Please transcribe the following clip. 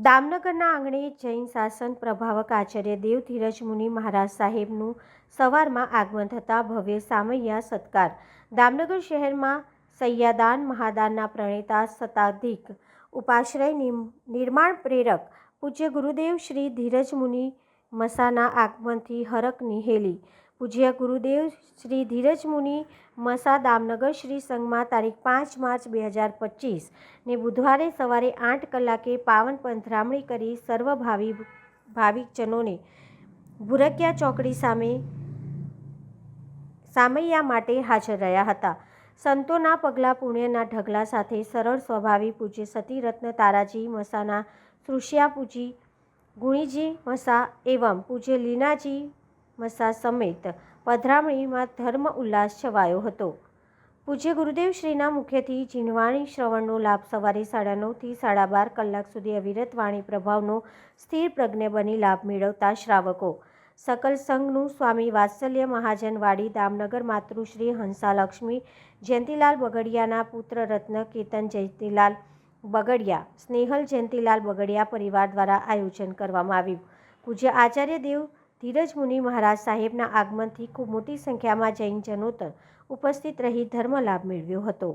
દામનગરના આંગણે જૈન શાસન પ્રભાવક આચાર્ય દેવ ધીરજ મુનિ મહારાજ સાહેબનું સવારમાં આગમન થતાં ભવ્ય સામૈયા સત્કાર. દામનગર શહેરમાં સૈયાદાન મહાદાનના પ્રણેતા શતાધિક ઉપાશ્રય નિર્માણ પ્રેરક પૂજ્ય ગુરુદેવ શ્રી ધીરજ મુનિ મસાના આગમનથી હરખની હેલી. પૂજ્ય ગુરુદેવ શ્રી ધીરજ મુનિ મસા દામનગર શ્રી સંઘમાં તારીખ 5 માર્ચ 2025 ને બુધવારે સવારે 8 કલાકે પાવન પંથરામણી કરી સર્વ ભાવિકજનોને ભૂરકિયા ચોકડી સામે સામૈયા માટે હાજર રહ્યા હતા. સંતોના પગલા પુણ્યના ઢગલા સાથે સરળ સ્વભાવી પૂજ્ય સતીરત્ન તારાજી મસાના સૃષ્યા પૂજી ગુણીજી મસા એવં પૂજ્ય લીનાજી મસા સમેત પધરામણીમાં ધર્મ ઉલ્લાસ છવાયો હતો. પૂજ્ય ગુરુદેવ શ્રીના મુખ્યથી જીણવાણી શ્રવણનો લાભ સવારે 9:30 થી 12:30 કલાક સુધી અવિરત વાણી પ્રભાવનો સ્થિર પ્રજ્ઞ બની લાભ મેળવતા શ્રાવકો. સકલ સંઘનું સ્વામી વાત્સલ્ય મહાજન વાડી દામનગર માતૃશ્રી હંસાલક્ષ્મી જયંતિલાલ બગડિયાના પુત્ર રત્ન કેતન જયંતિલાલ બગડિયા સ્નેહલ જયંતિલાલ બગડિયા પરિવાર દ્વારા આયોજન કરવામાં આવ્યું. પૂજ્ય આચાર્ય દેવ ધીરજ મુનિ મહારાજ સાહેબના આગમનથી ખૂબ મોટી સંખ્યામાં જૈનજનો ઉપસ્થિત રહી ધર્મ લાભ મેળવ્યો હતો.